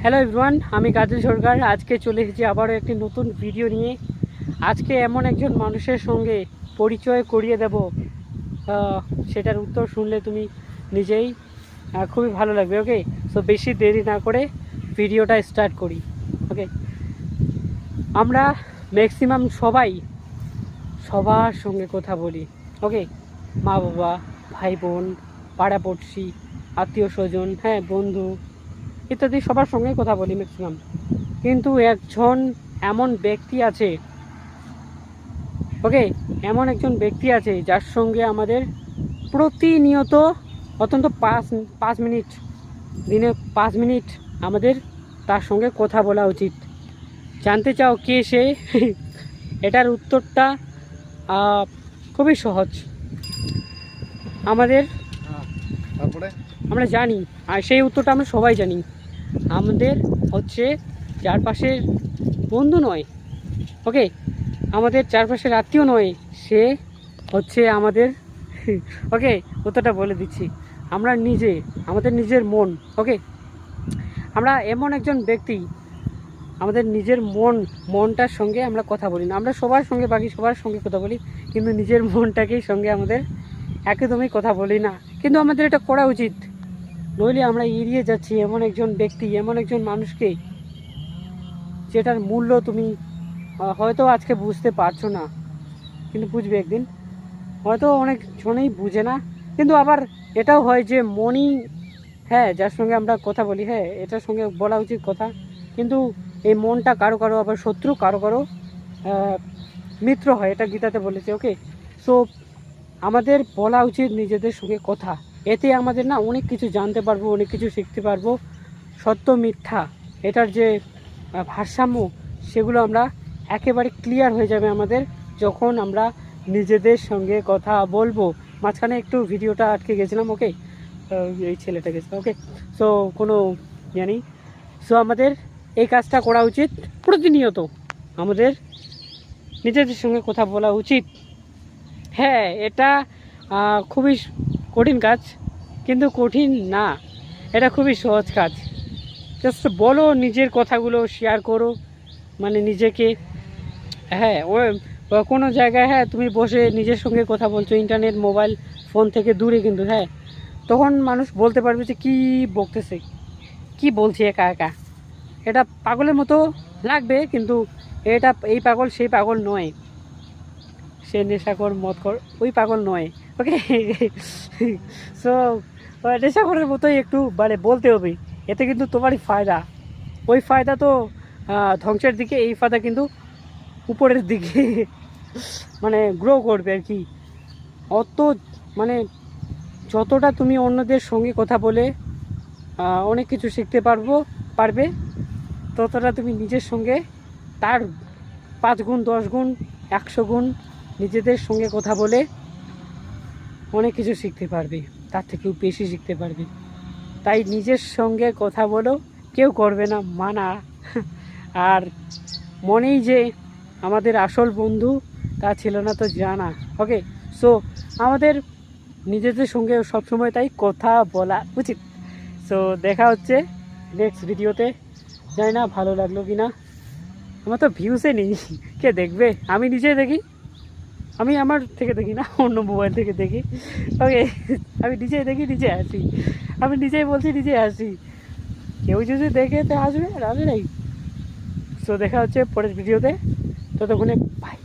Hello everyone, আমি কাজল সরকার। আজকে চলে এসেছি আবারও একটি নতুন ভিডিও নিয়ে। আজকে এমন একজন মানুষের সঙ্গে পরিচয় করিয়ে দেব, সেটার উত্তর শুনলে তুমি নিজেই খুবই ভালো লাগবে। ওকে, সো বেশি দেরি না করে ভিডিওটা স্টার্ট করি। ওকে, আমরা ম্যাক্সিমাম সবার সঙ্গে কথা বলি। ওকে, মা বাবা, ভাই বোন, পাড়াপড়শি, আত্মীয় স্বজন, হ্যাঁ, বন্ধু ইত্যাদি সবার সঙ্গে কথা বলি ম্যাক্সিমাম। কিন্তু একজন এমন ব্যক্তি আছে, ওকে, এমন একজন ব্যক্তি আছে যার সঙ্গে আমাদের প্রতিনিয়ত অত্যন্ত পাঁচ মিনিট, দিনে 5 মিনিট আমাদের তার সঙ্গে কথা বলা উচিত। জানতে চাও কে সে? এটার উত্তরটা খুবই সহজ। আমরা জানি, আর সেই উত্তরটা আমরা সবাই জানি। আমাদের হচ্ছে চারপাশের বন্ধু নয়, ওকে, আমাদের চারপাশের আত্মীয় নয়, সে হচ্ছে আমাদের ওকে, উত্তরটা বলে দিচ্ছি। আমাদের নিজের মন। ওকে, আমরা এমন একজন ব্যক্তি, আমাদের নিজের মনটার সঙ্গে আমরা কথা বলি না। আমরা সবার সঙ্গে, বাকি সবার সঙ্গে কথা বলি, কিন্তু নিজের মনটাকেই সঙ্গে আমাদের একদমই কথা বলি না। কিন্তু আমাদের এটা করা উচিত, নইলে আমরা এড়িয়ে যাচ্ছি এমন একজন ব্যক্তি, এমন একজন মানুষকে, যেটার মূল্য তুমি হয়তো আজকে বুঝতে পারছো না, কিন্তু বুঝবে একদিন। হয়তো অনেক জনেই বুঝে না, কিন্তু আবার এটাও হয় যে মনই, হ্যাঁ, যার সঙ্গে আমরা কথা বলি, হ্যাঁ, এটার সঙ্গে বলা উচিত কথা। কিন্তু এই মনটা কারো কারো আবার শত্রু, কারো কারো মিত্র হয়, এটা গীতাতে বলেছে। ওকে, সো আমাদের বলা উচিত নিজেদের সঙ্গে কথা। এতে আমাদের না অনেক কিছু জানতে পারবো, অনেক কিছু শিখতে পারবো। সত্য মিথ্যা এটার যে ভারসাম্য, সেগুলো আমরা একেবারে ক্লিয়ার হয়ে যাবে আমাদের, যখন আমরা নিজেদের সঙ্গে কথা বলবো। মাঝখানে একটু ভিডিওটা আটকে গেছিলাম। ওকে, এই ছেলেটা গেছে। ওকে, সো কোনো জানি, সো আমাদের এই কাজটা করা উচিত। প্রতিনিয়ত আমাদের নিজেদের সঙ্গে কথা বলা উচিত। হ্যাঁ, এটা খুবই কঠিন কাজ, কিন্তু কঠিন না, এটা খুবই সহজ কাজ। জাস্ট বলো, নিজের কথাগুলো শেয়ার করো, মানে নিজেকে, হ্যাঁ, কোনো জায়গায়, হ্যাঁ, তুমি বসে নিজের সঙ্গে কথা বলছো, ইন্টারনেট, মোবাইল ফোন থেকে দূরে, কিন্তু হ্যাঁ, তখন মানুষ বলতে পারবে যে কী বকতেছে, কি বলছে একা একা। এটা পাগলের মতো লাগবে, কিন্তু এই পাগল সেই পাগল নয়, সে নেশাখোর মদখোর ওই পাগল নয়। ওকে, সো নেশাখোরের মতোই একটু মানে বলতে হবে, এতে কিন্তু তোমারই ফায়দা। ওই ফায়দা তো ধ্বংসের দিকে, এই ফায়দা কিন্তু উপরের দিকে মানে গ্রো করবে আর কি। অত মানে যতটা তুমি অন্যদের সঙ্গে কথা বলে অনেক কিছু শিখতে পারবে, ততটা তুমি নিজের সঙ্গে তার 5 গুণ, 10 গুণ, 100 গুণ নিজেদের সঙ্গে কথা বলে অনেক কিছু শিখতে পারবে, তার থেকেও বেশি শিখতে পারবে। তাই নিজের সঙ্গে কথা বলো, কেউ করবে না মানা। আর মনেই যে আমাদের আসল বন্ধু তা ছিল না তো জানা। ওকে, সো আমাদের নিজেদের সঙ্গে সবসময় তাই কথা বলা উচিত। সো দেখা হচ্ছে নেক্সট ভিডিওতে। জানি না ভালো লাগলো কি না, আমার তো ভিউসে নেই, কে দেখবে? আমি নিজেই দেখি, আমি আমার থেকে দেখি না, অন্য মোবাইল থেকে দেখি। ওকে, আমি নিজেই দেখি, নিজে হাসি, আমি নিজেই বলছি, নিজে হাসি। কেউ যদি দেখে তো আসবে, আর আসবে নাই। সো দেখা হচ্ছে পরের ভিডিওতে, ততক্ষণে বাই।